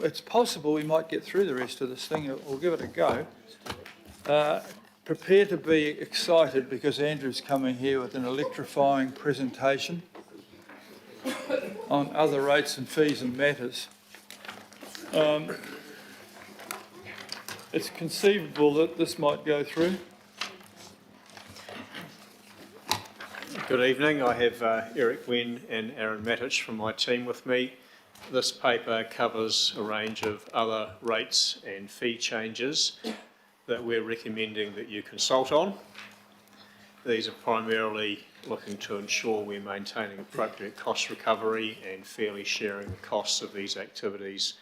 it's possible we might get through the rest of this thing. We'll give it a go. Prepare to be excited because Andrew's coming here with an electrifying presentation on other rates and fees and matters. It's conceivable that this might go through. Good evening. I have Eric Wen and Aaron Matich from my team with me. This paper covers a range of other rates and fee changes that we're recommending that you consult on. These are primarily looking to ensure we're maintaining appropriate cost recovery and fairly sharing the costs of these activities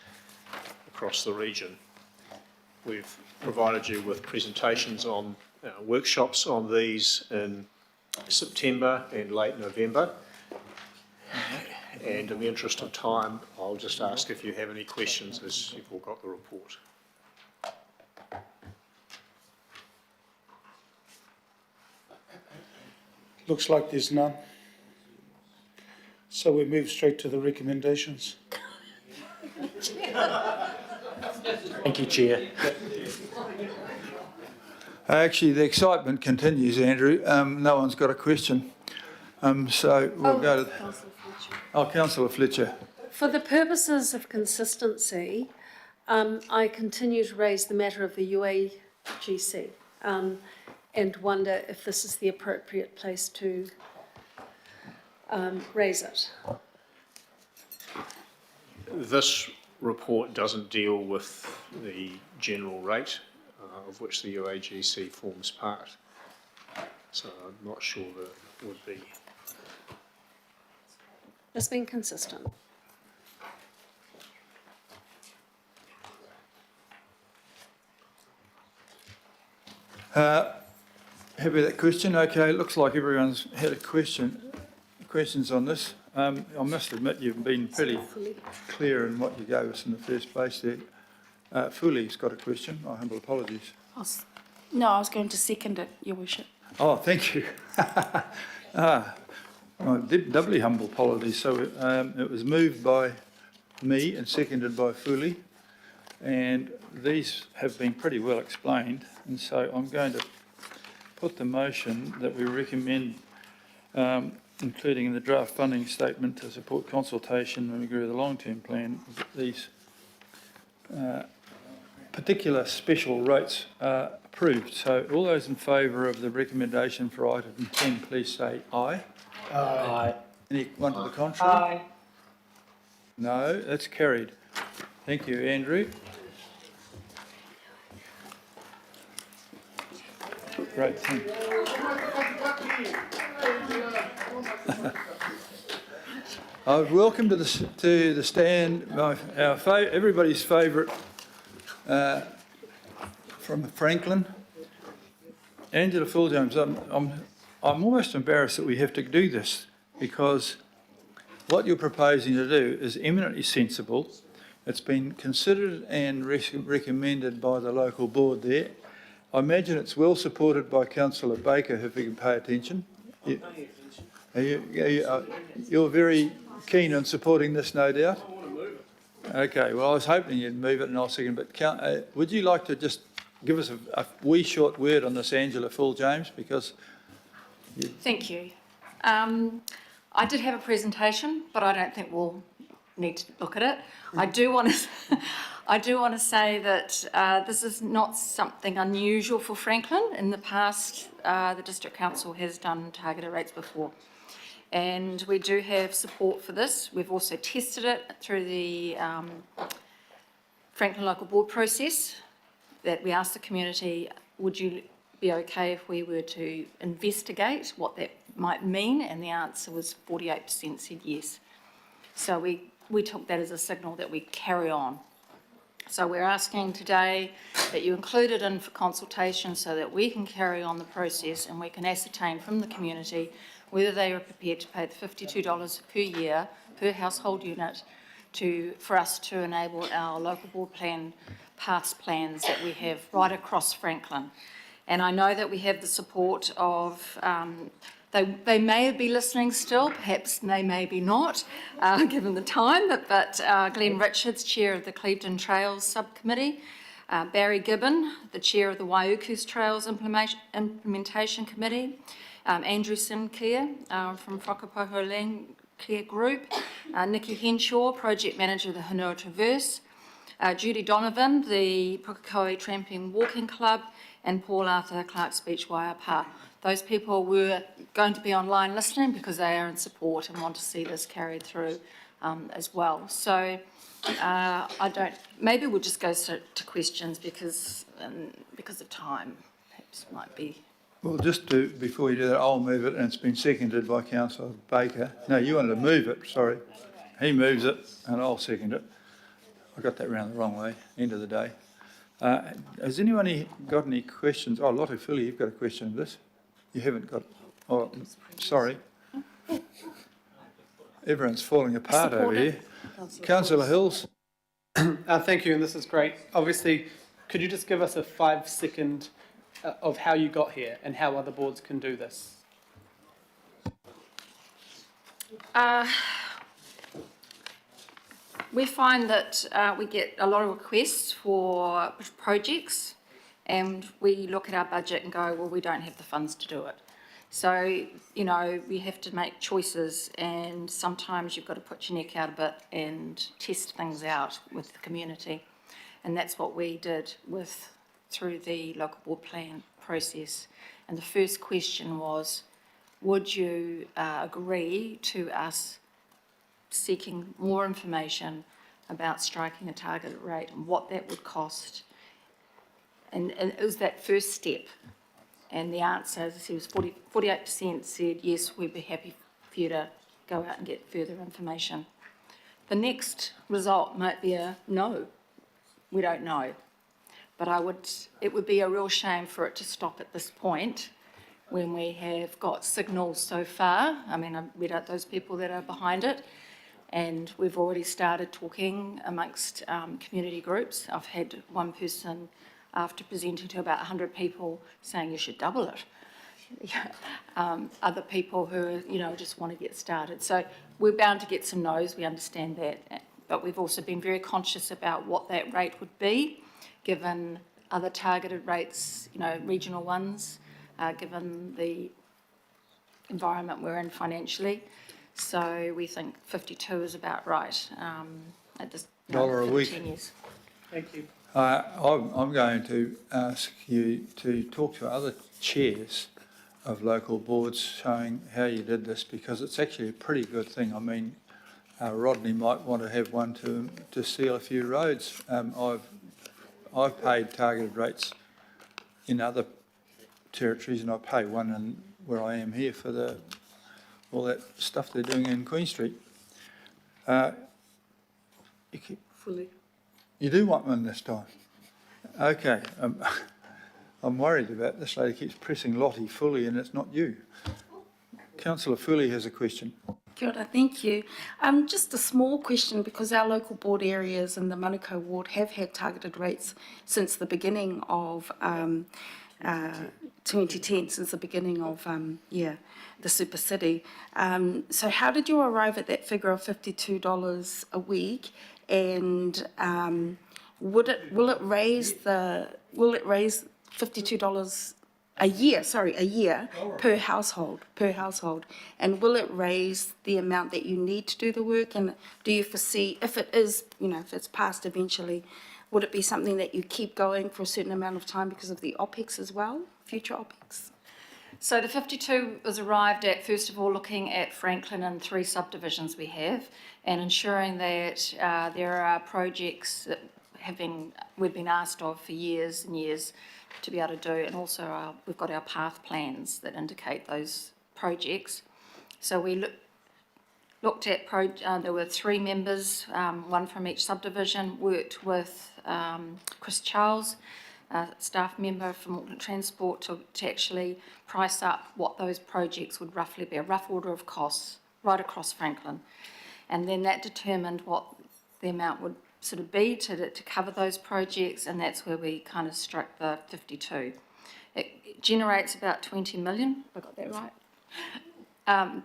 across the region. We've provided you with presentations on workshops on these in September and late November. And in the interest of time, I'll just ask if you have any questions as you've all got the report. Looks like there's none. So we move straight to the recommendations. Thank you, Chair. Actually, the excitement continues, Andrew. No one's got a question. So we'll go to... Councillor Fletcher. For the purposes of consistency, I continue to raise the matter of the UAGC and wonder if this is the appropriate place to raise it. This report doesn't deal with the general rate of which the UAGC forms part. So I'm not sure that it would be. Just being consistent. Happy with that question? Okay, it looks like everyone's had a questions on this. I must admit you've been pretty clear in what you gave us in the first place there. Fuli's got a question. My humble apologies. No, I was going to second it, Your Worship. Oh, thank you. Doubly humble apologies. So it was moved by me and seconded by Fuli, and these have been pretty well explained, and so I'm going to put the motion that we recommend, including in the draft funding statement to support consultation and agree with the long-term plan, these particular special rates are approved. So all those in favour of the recommendation for item 10, please say aye. Aye. Anyone to the contrary? Aye. No, that's carried. Thank you, Andrew. Great thing. Welcome to the stand. Everybody's favourite from Franklin, Angela Full-James. I'm almost embarrassed that we have to do this because what you're proposing to do is eminently sensible. It's been considered and recommended by the local board there. I imagine it's well supported by Councillor Baker, if you can pay attention. You're very keen on supporting this, no doubt? I want to move it. Okay, well, I was hoping you'd move it and I'll second, but would you like to just give us a wee short word on this, Angela Full-James, because... Thank you. I did have a presentation, but I don't think we'll need to look at it. I do want to say that this is not something unusual for Franklin. In the past, the District Council has done targeted rates before, and we do have support for this. We've also tested it through the Franklin Local Board process, that we asked the community, would you be okay if we were to investigate what that might mean? And the answer was 48% said yes. So we took that as a signal that we carry on. So we're asking today that you include it in for consultation so that we can carry on the process and we can ascertain from the community whether they are prepared to pay the $52 per year per household unit for us to enable our local board plan past plans that we have right across Franklin. And I know that we have the support of they may be listening still, perhaps they maybe not, given the time, but Glenn Richards, Chair of the Clevedon Trails Subcommittee, Barry Gibbon, the Chair of the Waiuku's Trails Implementation Committee, Andrew Sinclair from Whakapoho Land Care Group, Nikki Henshaw, Project Manager of the Hanua Traverse, Judy Donovan, the Pukekohe Tramping Walking Club, and Paul Arthur, Clark's Beach Waiapa. Those people were going to be online listening because they are in support and want to see this carried through as well. So maybe we'll just go to questions because of time, perhaps might be. Well, before you do that, I'll move it, and it's been seconded by Councillor Baker. No, you wanted to move it, sorry. He moves it, and I'll second it. I got that round the wrong way, end of the day. Has anyone got any questions? Oh, Lottie Philly, you've got a question of this? You haven't got, oh, sorry. Everyone's falling apart over here. Councillor Hills. Thank you, and this is great. Obviously, could you just give us a 5-second of how you got here and how other boards can do this? We find that we get a lot of requests for projects, and we look at our budget and go, well, we don't have the funds to do it. So, you know, we have to make choices, and sometimes you've got to put your neck out a bit and test things out with the community. And that's what we did through the local board plan process. And the first question was, would you agree to us seeking more information about striking a targeted rate and what that would cost? And it was that first step. And the answer, as I said, was 48% said, yes, we'd be happy for you to go out and get further information. The next result might be a no, we don't know. But it would be a real shame for it to stop at this point when we have got signals so far. I mean, I've read out those people that are behind it, and we've already started talking amongst community groups. I've had one person, after presenting to about 100 people, saying you should double it. Other people who, you know, just want to get started. So we're bound to get some no's, we understand that, but we've also been very conscious about what that rate would be, given other targeted rates, you know, regional ones, given the environment we're in financially. So we think 52 is about right at this $1 a week. 10 years. Thank you. I'm going to ask you to talk to other chairs of local boards showing how you did this, because it's actually a pretty good thing. I mean, Rodney might want to have one to seal a few roads. I've paid targeted rates in other territories, and I pay one where I am here for all that stuff they're doing in Queen Street. Fully. You do want one this time? Okay. I'm worried about this lady keeps pressing Lottie fully and it's not you. Councillor Fully has a question. Kia ora, thank you. Just a small question, because our local board areas in the Manukau ward have had targeted rates since the beginning of 2010, since the beginning of the Super City. So how did you arrive at that figure of $52 a week? And will it raise $52 a year per household, and will it raise the amount that you need to do the work? And do you foresee, if it is, you know, if it's passed eventually, would it be something that you keep going for a certain amount of time because of the OPEX as well, future OPEX? So the 52 was arrived at, first of all, looking at Franklin and 3 subdivisions we have, and ensuring that there are projects that we've been asked of for years and years to be able to do, and also we've got our path plans that indicate those projects. So we looked at, there were 3 members, one from each subdivision, worked with Chris Charles, staff member from Auckland Transport, to actually price up what those projects would roughly be, a rough order of costs right across Franklin. And then that determined what the amount would sort of be to cover those projects, and that's where we kind of struck the 52. It generates about 20 million, have I got that right?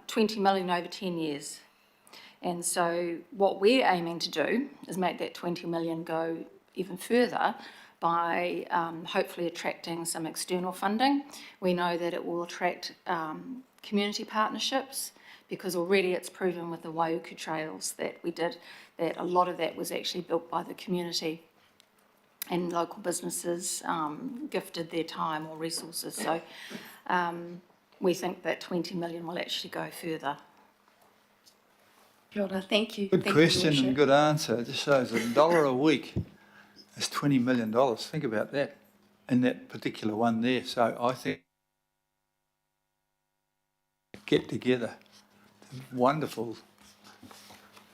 20 million over 10 years. And so what we're aiming to do is make that 20 million go even further by hopefully attracting some external funding. We know that it will attract community partnerships, because already it's proven with the Waiuku trails that we did, that a lot of that was actually built by the community, and local businesses gifted their time or resources. So we think that 20 million will actually go further. Kia ora, thank you. Good Thank you, question Worship. and good answer. It just shows $1 a week is $20 million. Think about that in that particular one there. So I think get together. Wonderful.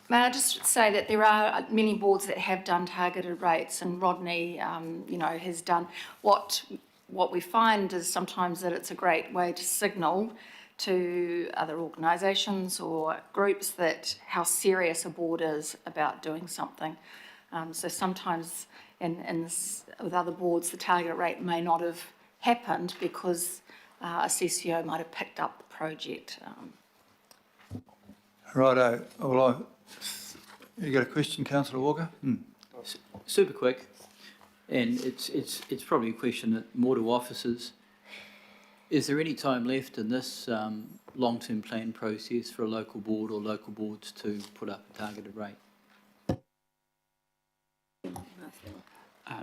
May I just say that there are many boards that have done targeted rates, and Rodney, has done. What we find is sometimes that it's a great way to signal to other organisations or groups that how serious a board is about doing something. So sometimes with other boards, the target rate may not have happened because a CCO might have picked up the project. Righto. Well, you got a question, Councillor Walker? Super quick, and it's probably a question that more to officers. Is there any time left in this long-term plan process for a local board or local boards to put up a targeted rate?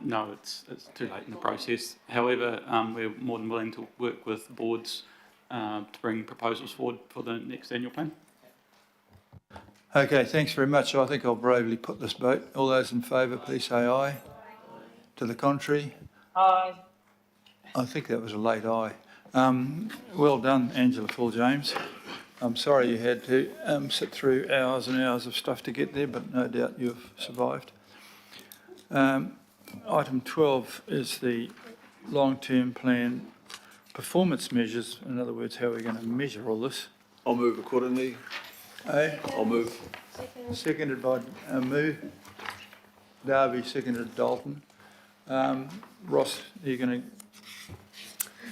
No, it's too late in the process. However, we're more than willing to work with boards to bring proposals forward for the next annual plan. Okay, thanks very much. I think I'll bravely put this vote. All those in favour, please say aye. To the contrary? Aye. I think that was a late aye. Well done, Angela Paul-James. I'm sorry you had to sit through hours and hours of stuff to get there, but no doubt you've survived. Item 12 is the long-term plan performance measures. In other words, how we're going to measure all this. I'll move accordingly. I'll move. Seconded by Moo. Darby, seconded Dalton. Ross, are you going to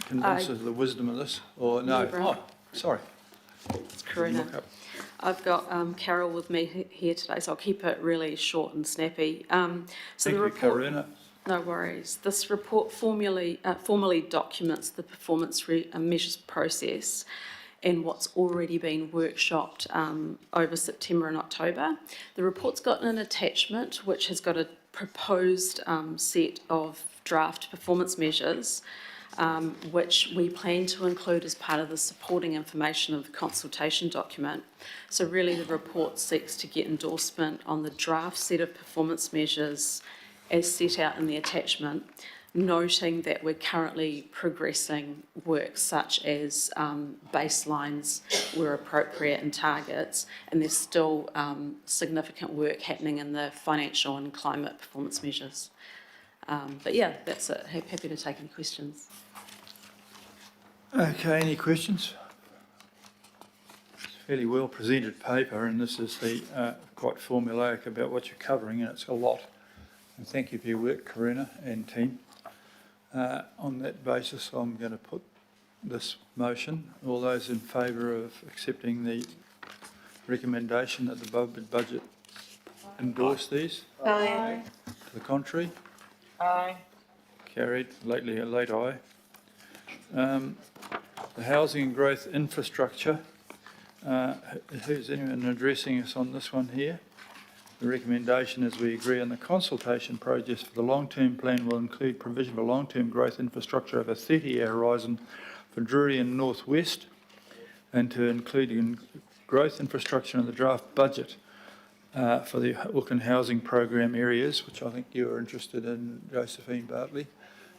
convince us of the wisdom of this? Or no? Bro. Oh, sorry. It's Karina. I've got Carol with me here today, so I'll keep it really short and snappy. Thank you, Karina. No worries. This report formally documents the performance measures process and what's already been workshopped over September and October. The report's got an attachment which has got a proposed set of draft performance measures, which we plan to include as part of the supporting information of the consultation document. So really the report seeks to get endorsement on the draft set of performance measures as set out in the attachment, noting that we're currently progressing work such as baselines where appropriate and targets, and there's still significant work happening in the financial and climate performance measures. But yeah, that's it. Happy to take any questions. Okay, any questions? It's a fairly well presented paper, and this is the quite formulaic about what you're covering, and it's a lot. And thank you for your work, Karina and team. On that basis, I'm going to put this motion. All those in favour of accepting the recommendation that the budget endorse these? Aye. To the contrary? Aye. Carried. Lately a late aye. The housing and growth infrastructure. Who's anyone addressing us on this one here? The recommendation is we agree on the consultation process for the long-term plan will include provision for long-term growth infrastructure over a 30-year horizon for Drury and North West, and to include growth infrastructure in the draft budget for the Auckland housing program areas, which I think you are interested in, Josephine Bartley.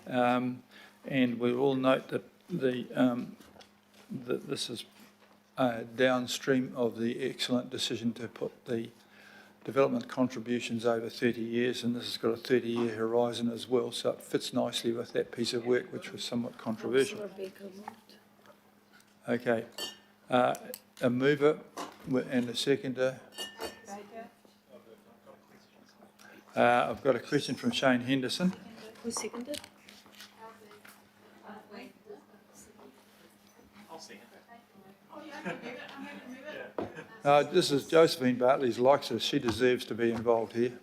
And we all note that that this is downstream of the excellent decision to put the development contributions over 30 years, and this has got a 30-year horizon as well, so it fits nicely with that piece of work, which was somewhat controversial. Okay. A mover and a seconder. I've got a question from Shane Henderson. Who seconded? This is Josephine Bartley's likes us. She deserves to be involved here.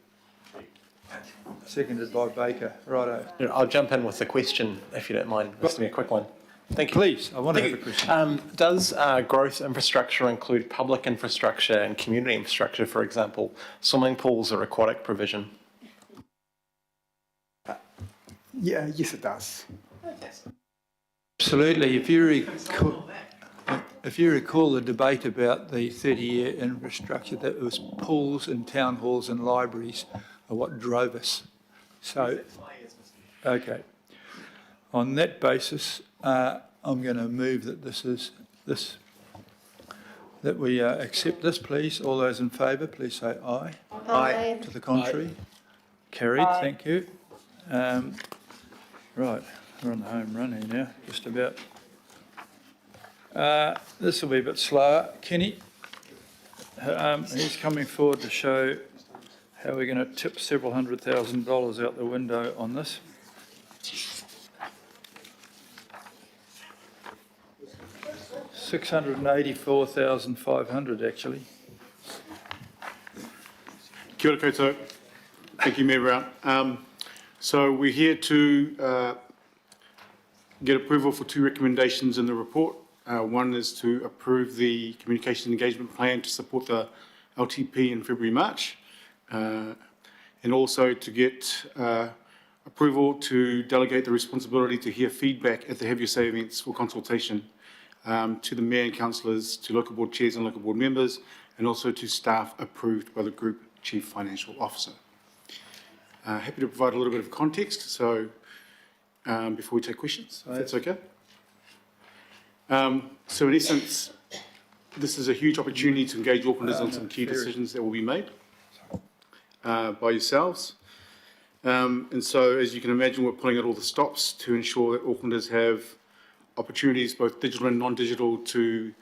Seconded by Baker. Righto. I'll jump in with a question, if you don't mind. This will be a quick one. Thank you. Please, I want to have a question. Does growth infrastructure include public infrastructure and community infrastructure, for example, swimming pools or aquatic provision? Yes, it does. Absolutely. If you recall the debate about the 30-year infrastructure, that was pools and town halls and libraries are what drove us. So, okay. On that basis, I'm going to move that that we accept this, please. All those in favour, please say aye. Aye. To the contrary? Carried, thank you. Right, we're on the home run here now, just about. This will be a bit slower. Kenny, he's coming forward to show how we're going to tip several $100,000 out the window on this. $684,500 actually. Kia ora koutou. Thank you, Mayor Brown. So we're here to get approval for two recommendations in the report. One is to approve the communication engagement plan to support the LTP in February-March, and also to get approval to delegate the responsibility to hear feedback at the Have Your Say events for consultation to the Mayor and Councillors, to local board chairs and local board members, and also to staff approved by the Group Chief Financial Officer. Happy to provide a little bit of context, so before we take questions, if that's okay. So in essence, this is a huge opportunity to engage Aucklanders on some key decisions that will be made by yourselves. And so, as you can imagine, we're pulling out all the stops to ensure that Aucklanders have opportunities, both digital and non-digital, to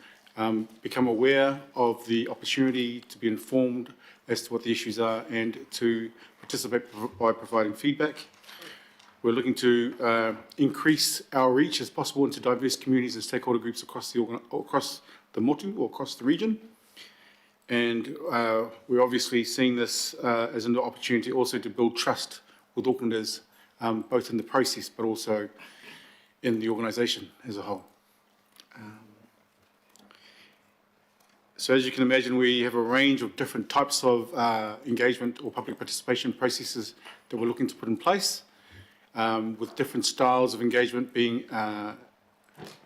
become aware of the opportunity, to be informed as to what the issues are, and to participate by providing feedback. We're looking to increase our reach as possible into diverse communities and stakeholder groups across the motu or across the region. And we're obviously seeing this as an opportunity also to build trust with Aucklanders, both in the process but also in the organisation as a whole. So as you can imagine, we have a range of different types of engagement or public participation processes that we're looking to put in place, with different styles of engagement being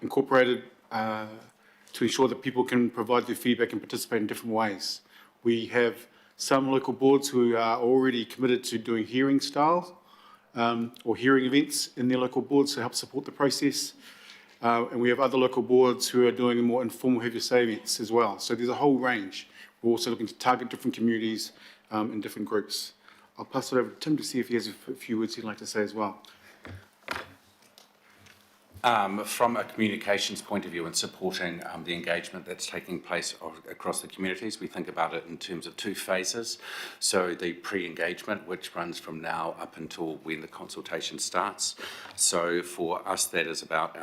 incorporated to ensure that people can provide their feedback and participate in different ways. We have some local boards who are already committed to doing hearing style or hearing events in their local boards to help support the process. And we have other local boards who are doing more informal Have Your Say events as well. So there's a whole range. We're also looking to target different communities and different groups. I'll pass it over to Tim to see if he has a few words he'd like to say as well. From a communications point of view and supporting the engagement that's taking place across the communities, we think about it in terms of two phases. So the pre-engagement, which runs from now up until when the consultation starts. So for us, that is about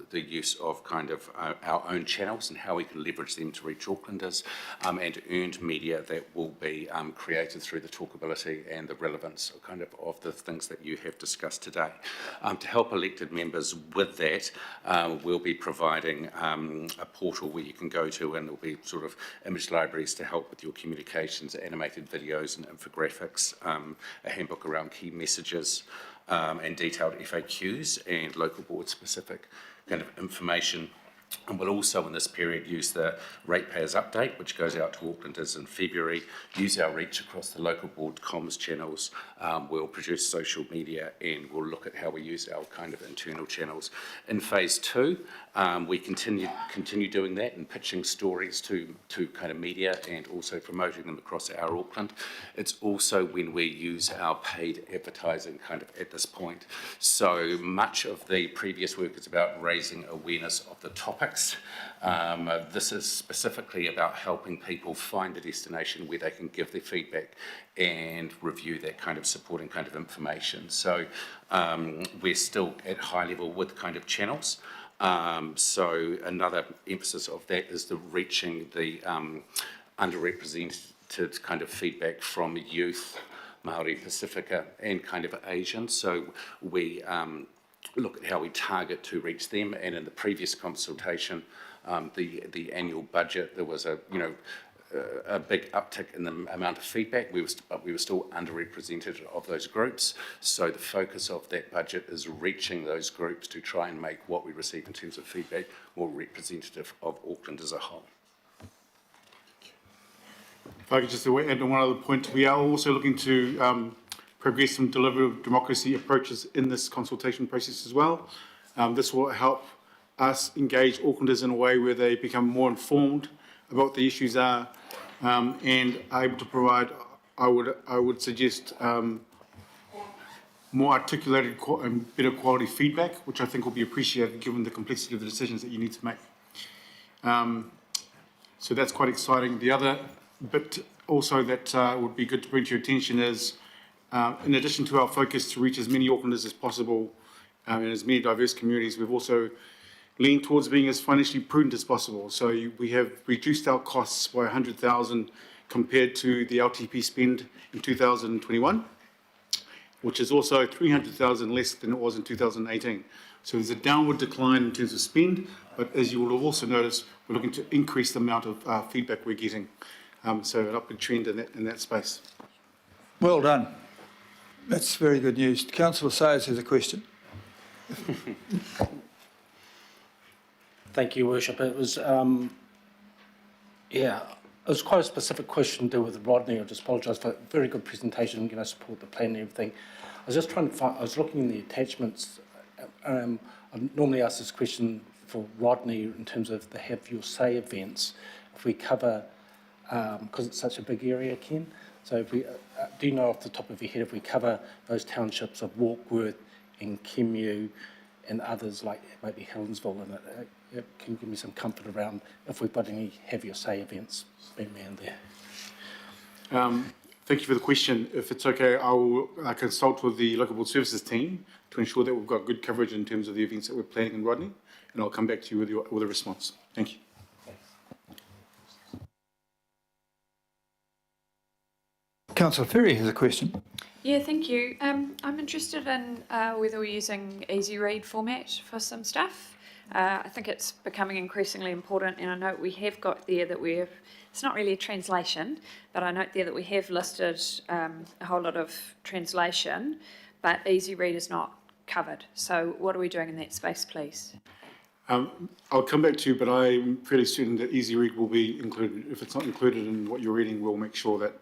the use of kind of our own channels and how we can leverage them to reach Aucklanders, and earned media that will be created through the talkability and the relevance of the things that you have discussed today. To help elected members with that, we'll be providing a portal where you can go to, and there'll be sort of image libraries to help with your communications, animated videos and infographics, a handbook around key messages, and detailed FAQs and local board specific kind of information. And we'll also in this period use the ratepayers update, which goes out to Aucklanders in February, use our reach across the local board comms channels. We'll produce social media, and we'll look at how we use our kind of internal channels. In phase two, we continue doing that and pitching stories to kind of media and also promoting them across our Auckland. It's also when we use our paid advertising kind of at this point. So much of the previous work is about raising awareness of the topics. This is specifically about helping people find a destination where they can give their feedback and review that kind of supporting kind of information. So we're still at high level with kind of channels. So another emphasis of that is the reaching the underrepresented kind of feedback from youth, Māori, Pacifica, and kind of Asians. So we look at how we target to reach them. And in the previous consultation, the annual budget, there was a big uptick in the amount of feedback, but we were still underrepresented of those groups. So the focus of that budget is reaching those groups to try and make what we receive in terms of feedback more representative of Auckland as a whole. If I could just add one other point, we are also looking to progress some deliberative democracy approaches in this consultation process as well. This will help us engage Aucklanders in a way where they become more informed about what the issues are and are able to provide, I would suggest, more articulated and better quality feedback, which I think will be appreciated given the complexity of the decisions that you need to make. So that's quite exciting. The other bit also that would be good to bring to your attention is, in addition to our focus to reach as many Aucklanders as possible and as many diverse communities, we've also leaned towards being as financially prudent as possible. So we have reduced our costs by 100,000 compared to the LTP spend in 2021, which is also 300,000 less than it was in 2018. So there's a downward decline in terms of spend, but as you will have also noticed, we're looking to increase the amount of feedback we're getting. So an upward trend in that space. Well done. That's very good news. Councillor Sayers has a question. Thank you, Worship. It was, it was quite a specific question to do with Rodney. I just apologise for a very good presentation, support the plan and everything. I was just trying to find, I was looking in the attachments. I normally ask this question for Rodney in terms of the Have Your Say events. If we cover, because it's such a big area, Ken, so if we, do you know off the top of your head if we cover those townships of Warkworth and Kemu and others like maybe Helensville, and can you give me some comfort around if we've got any Have Your Say events being around there? Thank you for the question. If it's okay, I will consult with the local board services team to ensure that we've got good coverage in terms of the events that we're planning in Rodney, and I'll come back to you with a response. Thank you. Councillor Ferry has a question. Yeah, thank you. I'm interested in whether we're using easy read format for some stuff. I think it's becoming increasingly important, and I note we have got there that it's not really a translation, but I note there that we have listed a whole lot of translation, but easy read is not covered. So what are we doing in that space, please? I'll come back to you, but I'm fairly certain that easy read will be included. If it's not included in what you're reading, we'll make sure that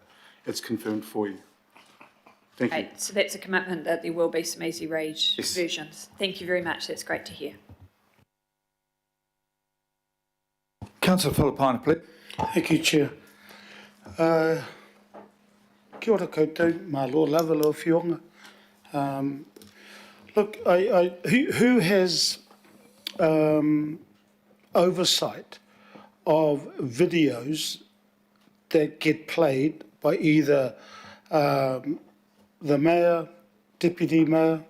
it's confirmed for you. Thank you. So that's a commitment that there will be some easy read versions. Thank you very much. That's great to hear. Councillor Filipina, please. Thank you, Chair. Kia ora koutou, mā lo lava lo whionga. Look, who has oversight of videos that get played by either the mayor, deputy mayor,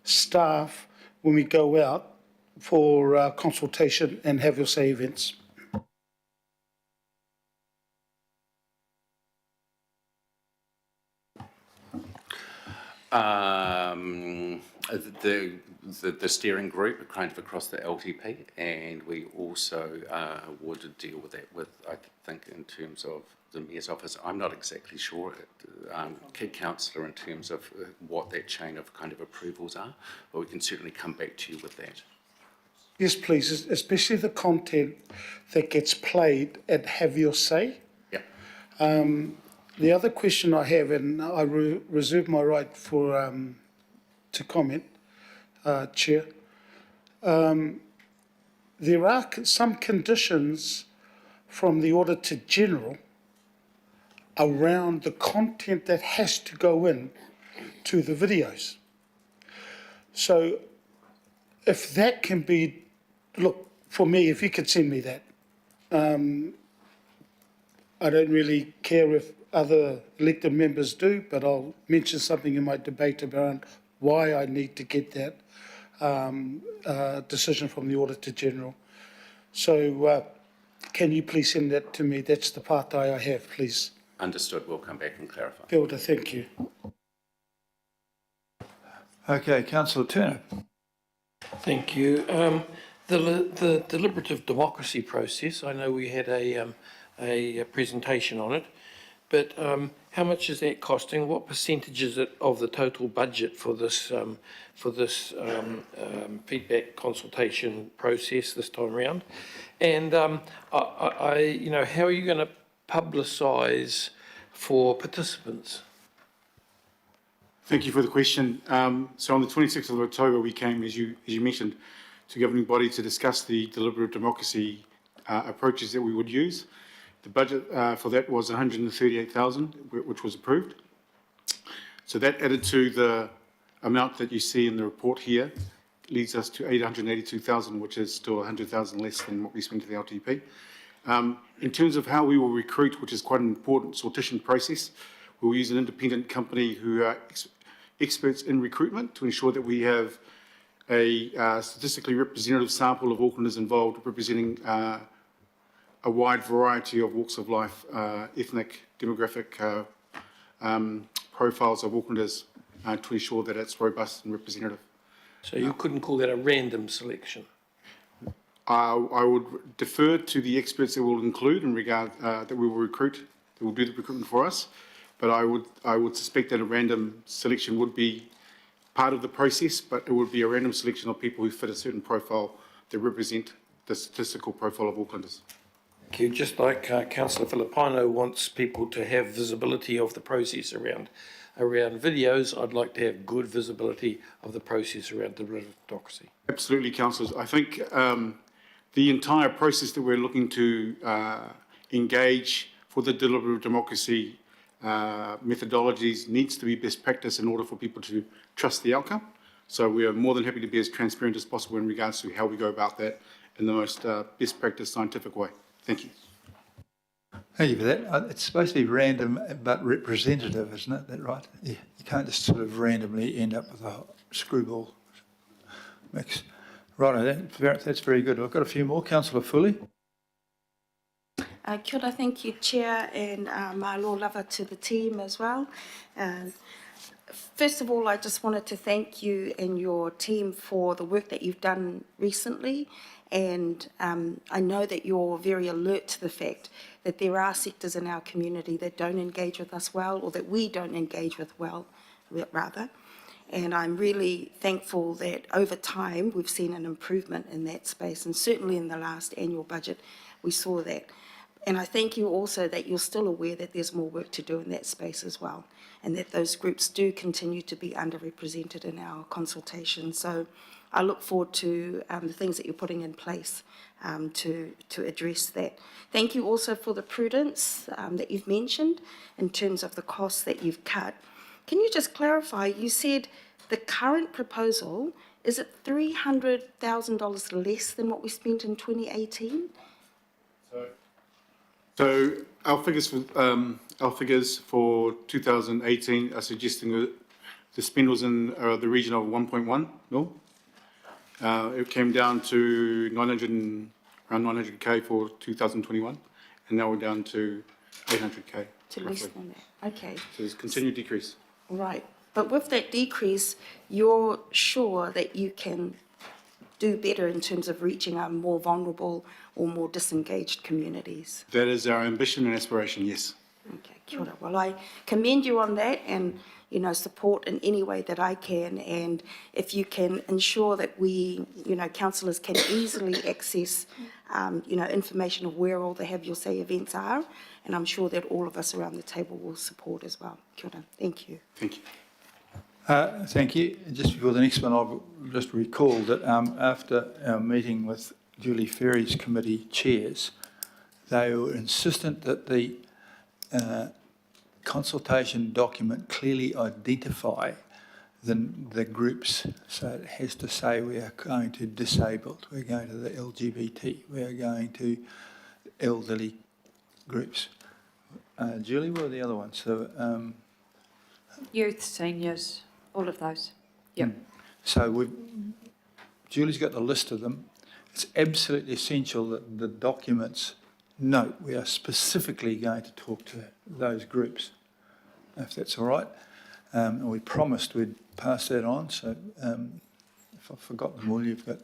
staff, when we go out for consultation and Have Your Say events? The steering group kind of across the LTP, and we also would deal with that with, I think, in terms of the Mayor's office. I'm not exactly sure, Councillor, in terms of what that chain of kind of approvals are, but we can certainly come back to you with that. Yes, please, especially the content that gets played at Have Your Say. Yeah. The other question I have, and I reserve my right for to comment, Chair. There are some conditions from the Auditor General around the content that has to go in to the videos. So if that can be, look, for me, if you could send me that. I don't really care if other elected members do, but I'll mention something in my debate around why I need to get that decision from the Auditor General. So can you please send that to me? That's the part I have, please. Understood. We'll come back and clarify. Builder, thank you. Okay, Councillor Turner. Thank you. The deliberative democracy process, I know we had a presentation on it, but how much is that costing? What percentage is it of the total budget for this feedback consultation process this time around? And you know, how are you going to publicise for participants? Thank you for the question. So on the 26th of October, we came, as you mentioned, to governing body to discuss the deliberative democracy approaches that we would use. The budget for that was 138,000, which was approved. So that added to the amount that you see in the report here leads us to 882,000, which is still 100,000 less than what we spent to the LTP. In terms of how we will recruit, which is quite an important sortition process, we will use an independent company who are experts in recruitment to ensure that we have a statistically representative sample of Aucklanders involved, representing a wide variety of walks of life, ethnic, demographic profiles of Aucklanders to ensure that it's robust and representative. So you couldn't call that a random selection? I would defer to the experts that we'll include in regard that we will recruit, that will do the recruitment for us, but I would suspect that a random selection would be part of the process, but it would be a random selection of people who fit a certain profile that represent the statistical profile of Aucklanders. Thank you. Just like Councillor Filipino wants people to have visibility of the process around videos, I'd like to have good visibility of the process around deliberative democracy. Absolutely, councillors. I think the entire process that we're looking to engage for the deliberative democracy methodologies needs to be best practice in order for people to trust the outcome. So we are more than happy to be as transparent as possible in regards to how we go about that in the most best practice scientific way. Thank you. Thank you for that. It's supposed to be random but representative, isn't it? That right? Yeah. You can't just sort of randomly end up with a screwball mix. Right, that's very good. I've got a few more. Councillor Fully. Kia ora, thank you, Chair, and my law lover to the team as well. First of all, I just wanted to thank you and your team for the work that you've done recently, and I know that you're very alert to the fact that there are sectors in our community that don't engage with us well, or that we don't engage with well, rather. And I'm really thankful that over time we've seen an improvement in that space, and certainly in the last annual budget we saw that. And I thank you also that you're still aware that there's more work to do in that space as well, and that those groups do continue to be underrepresented in our consultation. So I look forward to the things that you're putting in place to address that. Thank you also for the prudence that you've mentioned in terms of the costs that you've cut. Can you just clarify, you said the current proposal, is it $300,000 less than what we spent in 2018? So our figures for 2018 are suggesting that the spend was in the region of 1.1 mil. It came down to around 900k for 2021, and now we're down to 800k. To less than that, okay. So there's continued decrease. Right, but with that decrease, you're sure that you can do better in terms of reaching our more vulnerable or more disengaged communities? That is our ambition and aspiration, yes. Okay, kia ora. Well, I commend you on that, and support in any way that I can, and if you can ensure that we, councillors can easily access, information of where all the Have Your Say events are, and I'm sure that all of us around the table will support as well. Kia ora. Thank you. Thank you. Thank you. Just before the next one, I'll just recall that after our meeting with Julie Ferry's committee chairs, they were insistent that the consultation document clearly identify the groups. So it has to say we are going to disabled, we're going to the LGBT, we are going to elderly groups. Julie, what are the other ones? So, youth, seniors, all of those. Yep. So Julie's got the list of them. It's absolutely essential that the documents note we are specifically going to talk to those groups, if that's all right. And we promised we'd pass that on, so if I've forgotten them all, you've got...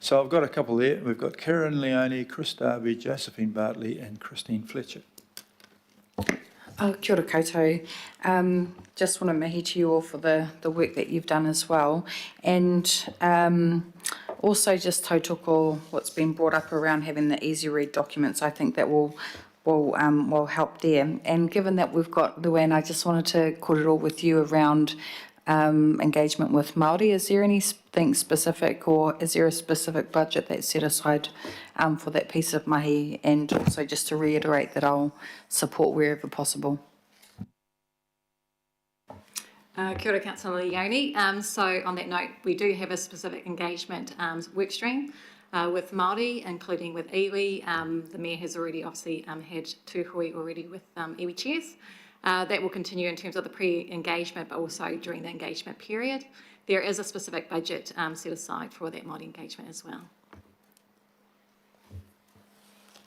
So I've got a couple there. We've got Karen Leone, Chris Darby, Josephine Bartley and Christine Fletcher. Kia ora koutou. Just want to mihi to you all for the work that you've done as well. And also just tautoko what's been brought up around having the easy read documents. I think that will help there. And given that we've got Luann, I just wanted to korero with you around engagement with Māori. Is there anything specific, or is there a specific budget that's set aside for that piece of mahi? And also just to reiterate that I'll support wherever possible. Kia ora, Councillor Leone. So on that note, we do have a specific engagement work stream with Māori, including with iwi. The Mayor has already obviously had two hui already with iwi chairs. That will continue in terms of the pre-engagement, but also during the engagement period. There is a specific budget set aside for that Māori engagement as well.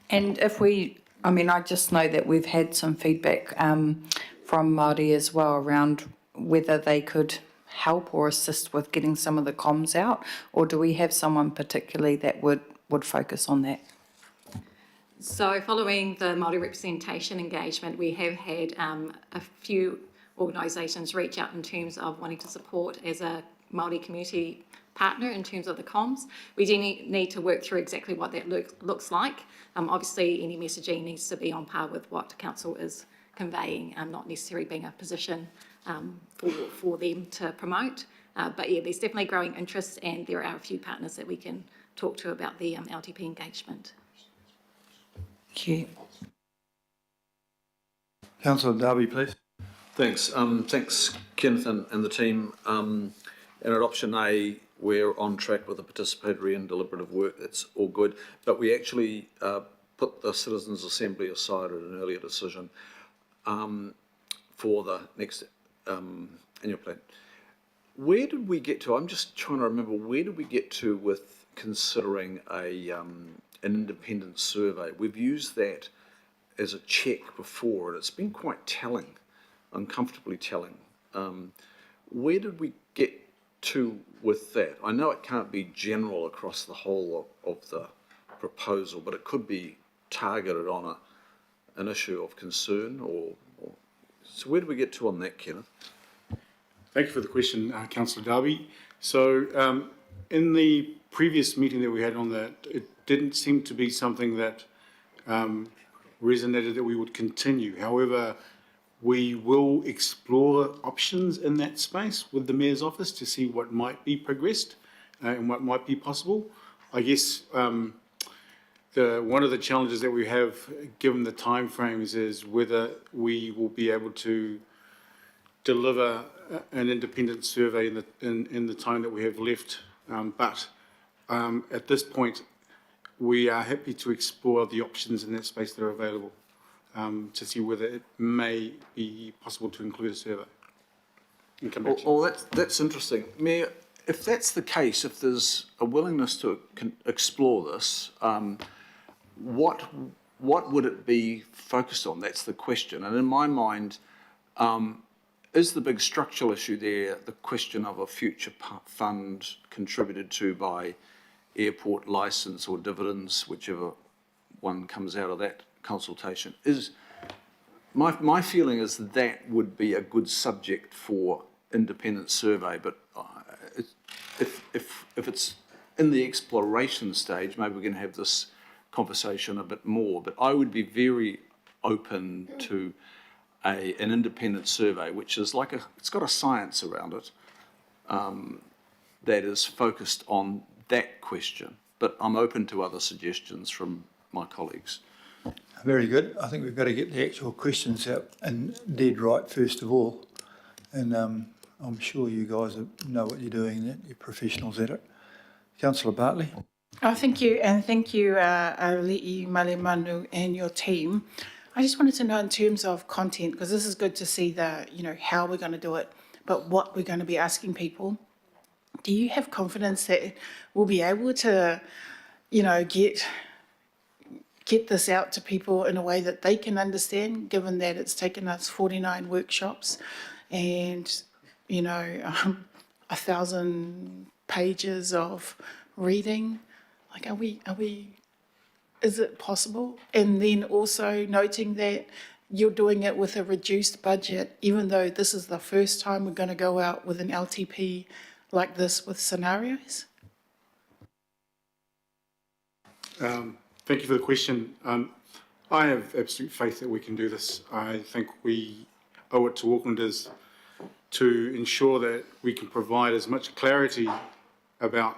And I just know that we've had some feedback from Māori as well around whether they could help or assist with getting some of the comms out, or do we have someone particularly that would focus on that? So following the Māori representation engagement, we have had a few organisations reach out in terms of wanting to support as a Māori community partner in terms of the comms. We do need to work through exactly what that looks like. Obviously, any messaging needs to be on par with what Council is conveying, not necessarily being a position for them to promote. But yeah, there's definitely growing interest, and there are a few partners that we can talk to about the LTP engagement. Thank you. Councillor Darby, please. Thanks. Thanks, Kenneth and the team. And at option A, we're on track with the participatory and deliberative work. That's all good. But we actually put the Citizens' Assembly aside at an earlier decision for the next annual plan. Where did we get to? I'm just trying to remember, where did we get to with considering an independent survey? We've used that as a check before, and it's been quite telling, uncomfortably telling. Where did we get to with that? I know it can't be general across the whole of the proposal, but it could be targeted on an issue of concern, or so where did we get to on that, Kenneth? Thank you for the question, Councillor Darby. So in the previous meeting that we had on that, it didn't seem to be something that resonated that we would continue. However, we will explore options in that space with the Mayor's office to see what might be progressed and what might be possible. I guess one of the challenges that we have, given the timeframes, is whether we will be able to deliver an independent survey in the time that we have left. But at this point, we are happy to explore the options in that space that are available to see whether it may be possible to include a survey. And come back to you. Well, that's interesting. Mayor, if that's the case, if there's a willingness to explore this, what would it be focused on? That's the question. And in my mind, is the big structural issue there the question of a future fund contributed to by airport licence or dividends, whichever one comes out of that consultation? Is my feeling is that would be a good subject for independent survey, but if it's in the exploration stage, maybe we can have this conversation a bit more. But I would be very open to an independent survey, which is like it's got a science around it that is focused on that question. But I'm open to other suggestions from my colleagues. Very good. I think we've got to get the actual questions out and dead right first of all. And I'm sure you guys know what you're doing there. You're professionals at it. Councillor Bartley. Oh, thank you. And thank you, Li'i Malemanu and your team. I just wanted to know in terms of content, because this is good to see how we're going to do it, but what we're going to be asking people. do you have confidence that we'll be able to, you know, get this out to people in a way that they can understand, given that it's taken us 49 workshops and, you know, 1,000 pages of reading? Like, is it possible? And then also noting that you're doing it with a reduced budget, even though this is the first time we're going to go out with an LTP like this with scenarios? Thank you for the question. I have absolute faith that we can do this. I think we owe it to Aucklanders to ensure that we can provide as much clarity about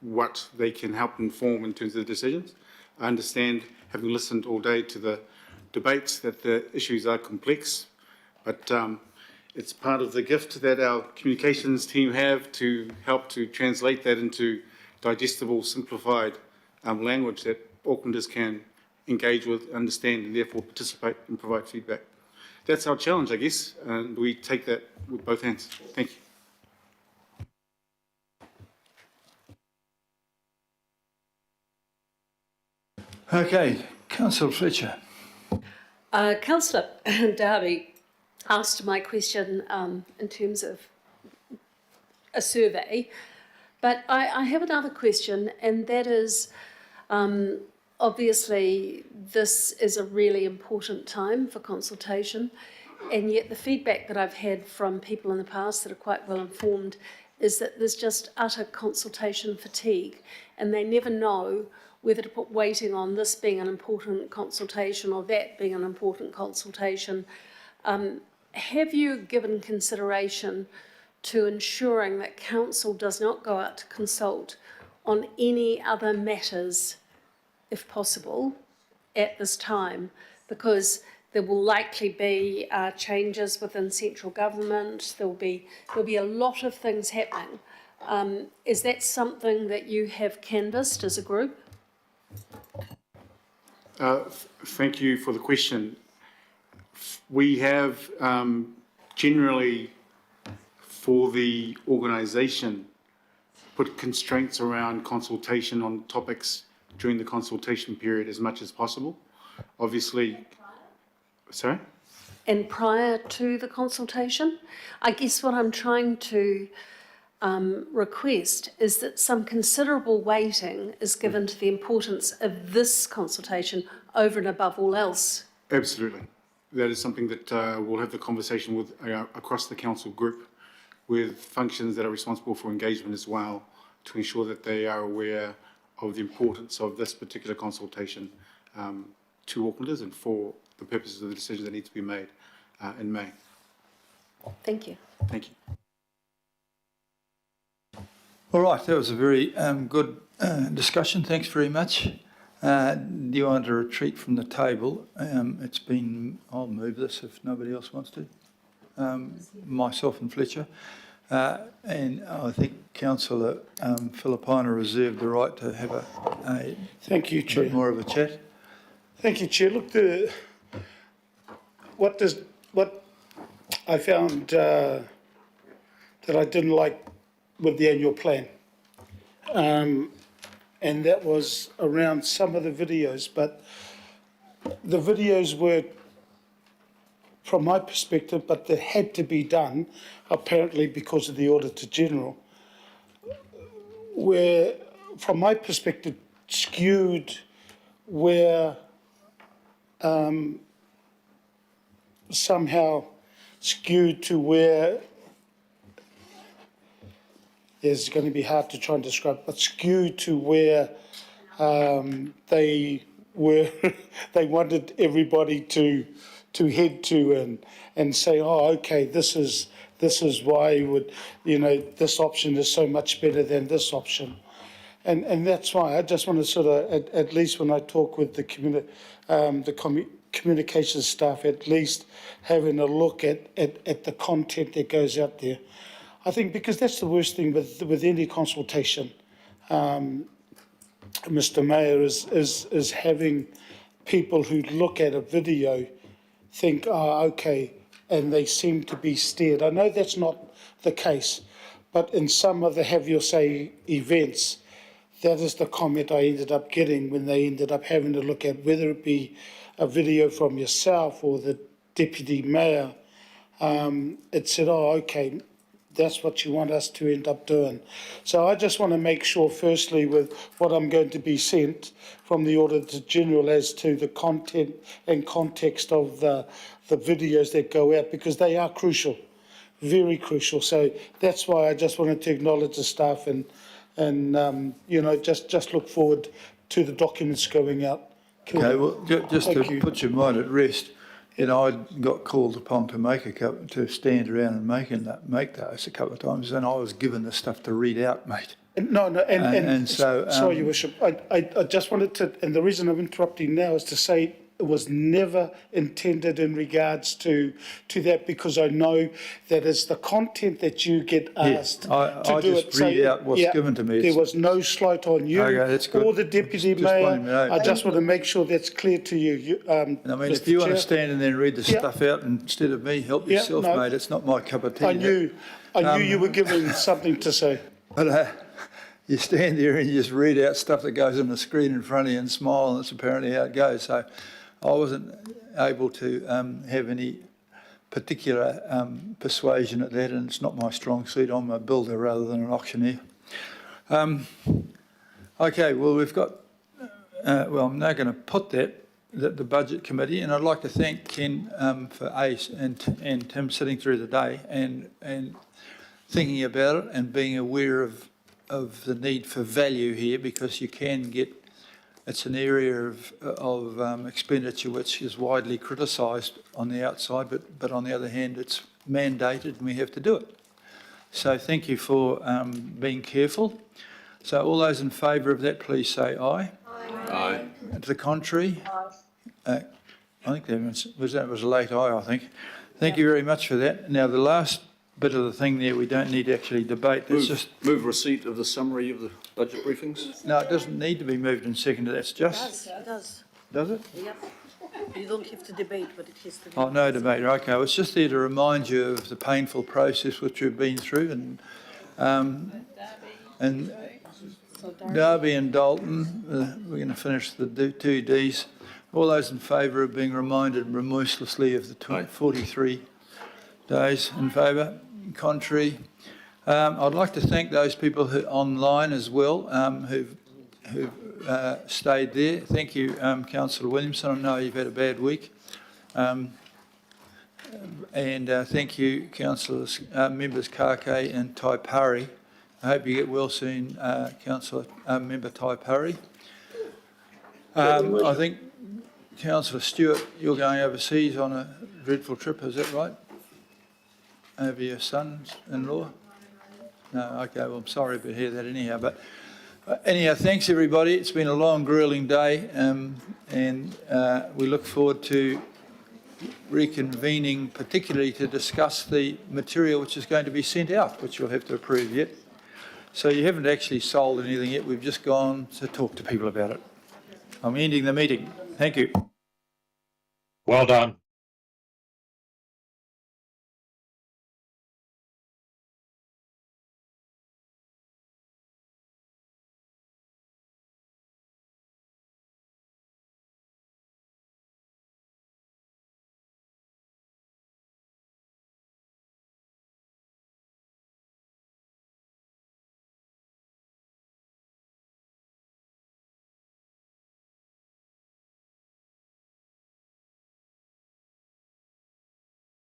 what they can help inform in terms of the decisions. I understand, having listened all day to the debates, that the issues are complex, but it's part of the gift that our communications team have to help to translate that into digestible, simplified language that Aucklanders can engage with, understand, and therefore participate and provide feedback. That's our challenge, I guess, and we take that with both hands. Thank you. Okay, Councillor Fletcher. Councillor Darby asked my question in terms of a survey, but I have another question, and that is, obviously this is a really important time for consultation, and yet the feedback that I've had from people in the past that are quite well informed is that there's just utter consultation fatigue, and they never know whether to put weighting on this being an important consultation or that being an important consultation. Have you given consideration to ensuring that council does not go out to consult on any other matters, if possible, at this time? Because there will likely be changes within central government. There'll be a lot of things happening. Is that something that you have canvassed as a group? Thank you for the question. We have generally, for the organisation, put constraints around consultation on topics during the consultation period as much as possible. Obviously, sorry? And prior to the consultation? I guess what I'm trying to request is that some considerable weighting is given to the importance of this consultation over and above all else. Absolutely. That is something that we'll have the conversation with across the council group, with functions that are responsible for engagement as well, to ensure that they are aware of the importance of this particular consultation to Aucklanders and for the purposes of the decisions that need to be made in May. Thank you. Thank you. All right, that was a very good discussion. Thanks very much. Do you want to retreat from the table? I'll move this if nobody else wants to. Myself and Fletcher. And I think Councillor Filipaina reserved the right to have a Thank you, Chair. bit more of a chat. Thank you, Chair. Look, what I found that I didn't like with the annual plan, and that was around some of the videos, but the videos were, from my perspective, but they had to be done, apparently because of the Auditor General, were, from my perspective, skewed where somehow skewed to where, it's going to be hard to try and describe, but skewed to where they were, they wanted everybody to head to and say, oh, okay, this is why you would, this option is so much better than this option. And that's why I just want to sort of, at least when I talk with the communications staff, at least having a look at the content that goes out there. I think because that's the worst thing with any consultation, Mr. Mayor, is having people who look at a video think, oh, okay, and they seem to be steered. I know that's not the case, but in some of the have your say events, that is the comment I ended up getting when they ended up having to look at whether it be a video from yourself or the deputy mayor. It said, oh, okay, that's what you want us to end up doing. So I just want to make sure, firstly, with what I'm going to be sent from the Auditor General as to the content and context of the videos that go out, because they are crucial, very crucial. So that's why I just wanted to acknowledge the staff and you know, just look forward to the documents going out. Okay, well, just to put your mind at rest, you know, I got called upon to stand around and make those a couple of times, and I was given the stuff to read out, mate. And so, sorry, Your Worship, I just wanted to, and the reason I'm interrupting now is to say it was never intended in regards to that, because I know that it's the content that you get asked to do it. I just read out what's given to me. There was no slight on you or the Deputy Mayor. I just want to make sure that's clear to you. I mean, Mr. if you want to Chair. stand and then read the stuff out instead of me, help yourself, mate. It's not my cup of tea. I knew you were given something to say. But you stand there and you just read out stuff that goes on the screen in front of you and smile, and that's apparently how it goes. So I wasn't able to have any particular persuasion at that, and it's not my strong suit. I'm a builder rather than an auctioneer. Okay, well, we've got, I'm now going to put the Budget Committee, and I'd like to thank Ken for Ace and Tim sitting through the day and thinking about it and being aware of the need for value here, because you can get, it's an area of expenditure which is widely criticised on the outside, but on the other hand, it's mandated and we have to do it. So thank you for being careful. So all those in favour of that, please say aye. Aye. To the contrary? I think that was a late aye, I think. Thank you very much for that. Now, the last bit of the thing there, we don't need to actually debate. Move receipt of the summary of the budget briefings. No, it doesn't need to be moved and seconded. That's just. It does. Does it? Yep. You don't have to debate, but it has to be. Oh, no debate. Okay, well, it's just there to remind you of the painful process which we've been through, and Derby and Dalton. We're going to finish the 2 Ds. All those in favour of being reminded remorselessly of the 43 days in favour. Contrary. I'd like to thank those people who online as well who've stayed there. Thank you, Councillor Williamson. I know you've had a bad week. And thank you, Councillors, Members Kake and Taipari. I hope you get well soon, Councillor Member Taipari. I think, Councillor Stewart, you're going overseas on a dreadful trip, is that right? Over your sons-in-law? No, okay, well, I'm sorry to hear that anyhow. But anyhow, thanks everybody. It's been a long, grueling day, and we look forward to reconvening, particularly to discuss the material which is going to be sent out, which you'll have to approve yet. So you haven't actually sold anything yet. We've just gone to talk to people about it. I'm ending the meeting. Thank you. Well done.